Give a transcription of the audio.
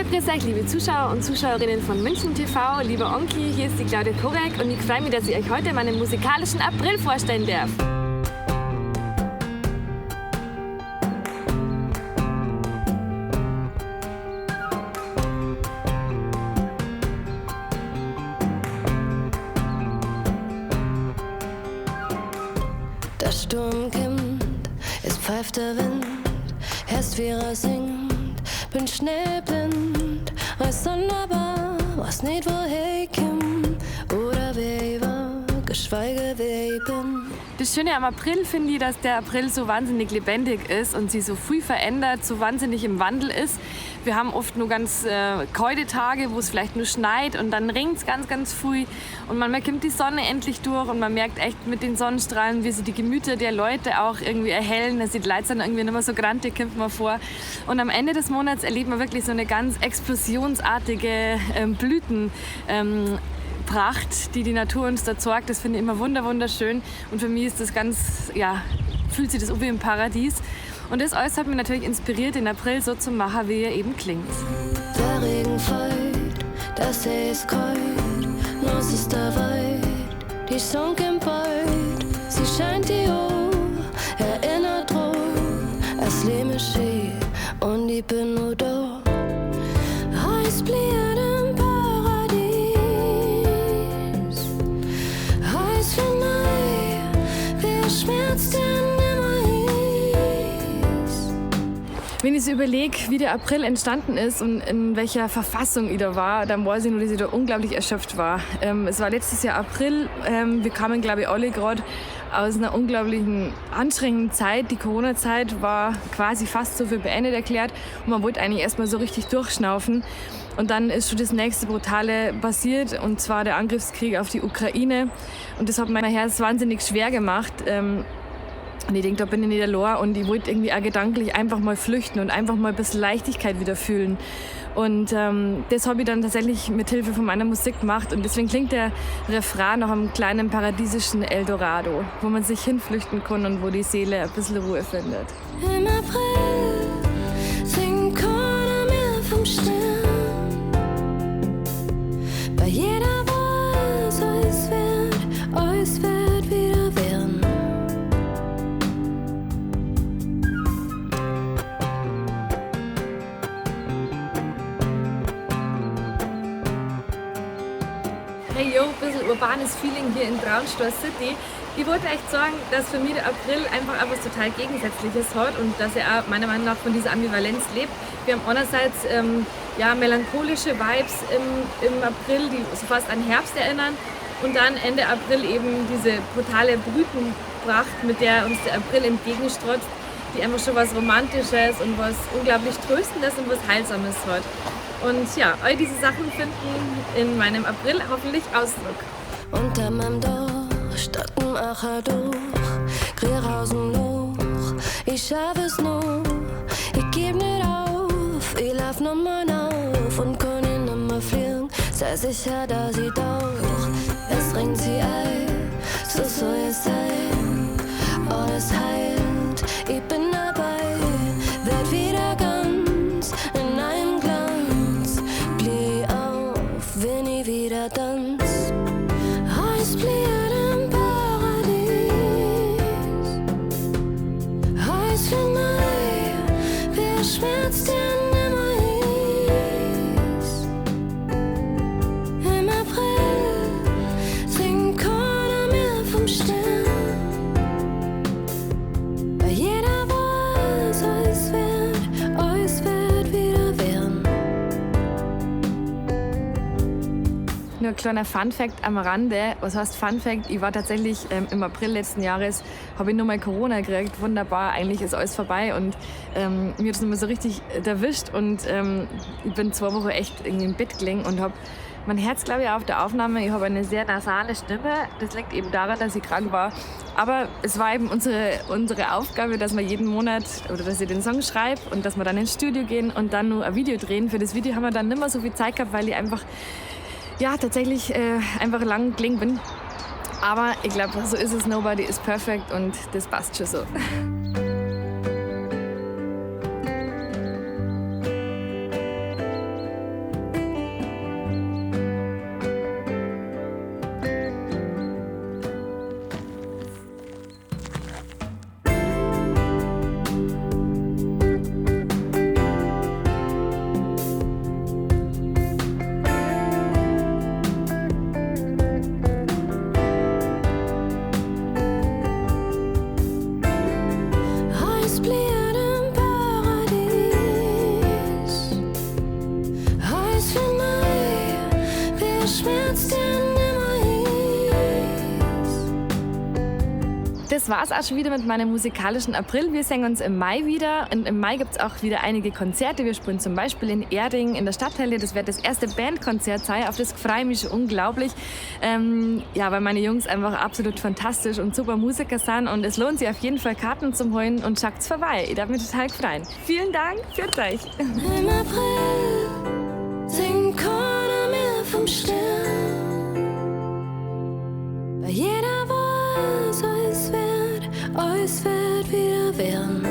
Hallo, grüß euch, liebe Zuschauer und Zuschauerinnen von München TV, lieber Onki, hier ist die Claudia Korek und ich freue mich, dass ich euch heute meinen musikalischen April vorstellen darf. Der Sturm kommt, es pfeift der Wind, hörst wie er singt, bin schneeblind, weiß sonderbar, weiß nicht woher ich komm oder wer ich war, geschweige wer ich bin. Das Schöne am April finde ich, dass der April so wahnsinnig lebendig ist und sich so früh verändert, so wahnsinnig im Wandel ist. Wir haben oft nur ganz kalte Tage, wo es vielleicht nur schneit und dann regnet es ganz, ganz früh und manchmal kommt die Sonne endlich durch und man merkt echt mit den Sonnenstrahlen, wie sie die Gemüter der Leute auch irgendwie erhellen. Also die Leute sind irgendwie nicht mehr so grantig, kommt man vor. Und am Ende des Monats erlebt man wirklich so eine ganz explosionsartige Blütenpracht, die Natur uns da zeigt. Das finde ich immer wunderschön und für mich ist das ganz, ja, fühlt sich das wie im Paradies. Und das alles hat mich natürlich inspiriert, den April so zu machen, wie er eben klingt. Der Regen fällt, der See ist kalt, Nuss ist der Wald, die Sonne kommt bald, sie scheint die Uhr, erinnert dran, es Leben ist schön und ich bin nur da. Heiß bliert im Paradies, heiß wie neu, wer schmerzt denn? Wenn ich so überlege, wie der April entstanden ist und in welcher Verfassung ich da war, dann weiß ich nur, dass ich da unglaublich erschöpft war. Es war letztes Jahr April. Wir kamen, glaube ich, alle gerade aus einer unglaublichen anstrengenden Zeit. Die Corona-Zeit war quasi fast so für beendet erklärt und man wollte eigentlich erstmal so richtig durchschnaufen. Und dann ist schon das nächste Brutale passiert, und zwar der Angriffskrieg auf die Ukraine. Und das hat mein Herz wahnsinnig schwer gemacht. Und ich denke, da bin ich nicht allein und ich wollte irgendwie auch gedanklich einfach mal flüchten und einfach mal ein bisschen Leichtigkeit wieder fühlen. Und das habe ich dann tatsächlich mit Hilfe von meiner Musik gemacht und deswegen klingt der Refrain nach einem kleinen paradiesischen Eldorado, wo man sich hinflüchten kann und wo die Seele ein bisschen Ruhe findet. Im April singt keiner mehr vom Stern, bei jeder weiß, alles wird wieder werden. Hey yo, ein bisschen urbanes Feeling hier in Braunstoß City. Ich wollte echt sagen, dass für mich der April einfach etwas total Gegensätzliches hat und dass er auch meiner Meinung nach von dieser Ambivalenz lebt. Wir haben einerseits melancholische Vibes im April, die so fast an Herbst erinnern, und dann Ende April eben diese brutale Blütenpracht, mit der uns der April entgegenstrotzt, die einfach schon was Romantisches und was unglaublich Tröstendes und was Heilsames hat. Und ja, all diese Sachen finden in meinem April hoffentlich Ausdruck. Unter meinem Dach, statt dem Acher durch, Grierhausen Loch, ich schaff es noch, ich geb nicht auf, ich lauf nochmal auf und kann ihn nimmer fliegen, sei sicher, dass ich tauch, es ringt sie ein, so soll es sein, alles heilt, ich bin dabei, werd wieder ganz in einem Glanz, blieb auf, wenn ich wieder tanz, heiß bliert im Paradies, heiß wie neu, wer schmerzt denn nimmer hieß, im April singt keiner mehr vom Stern, bei jeder weiß, alles wird wieder werden. Nur ein kleiner Funfact am Rande. Was heißt Funfact? Ich war tatsächlich im April letzten Jahres, habe ich nochmal Corona gekriegt. Wunderbar, eigentlich ist alles vorbei und mir hat es nochmal so richtig erwischt und ich bin 2 Wochen echt irgendwie im Bett gelegen und habe mein Herz, glaube ich, auf der Aufnahme. Ich habe eine sehr nasale Stimme. Das liegt eben daran, dass ich krank war. Aber es war eben unsere Aufgabe, dass wir jeden Monat oder dass ich den Song schreibe und dass wir dann ins Studio gehen und dann nur ein Video drehen. Für das Video haben wir dann nicht mehr so viel Zeit gehabt, weil ich einfach tatsächlich einfach lang gelegen bin. Aber ich glaube, so ist es. Nobody is perfect und das passt schon so. war's auch schon wieder mit meinem musikalischen April. Wir sehen uns im Mai wieder. Und im Mai gibt's auch wieder einige Konzerte. Wir spielen zum Beispiel in Erding in der Stadthalle. Das wird das erste Bandkonzert sein. Auf das freue ich mich schon unglaublich. Ja, weil meine Jungs einfach absolut fantastisch und super Musiker sind. Und es lohnt sich auf jeden Fall, Karten zu holen und schaut's vorbei. Ich darf mich total freuen. Vielen Dank, für euch. Im April singt keiner mehr vom Stern. Weil jeder weiß, es wird wieder werden.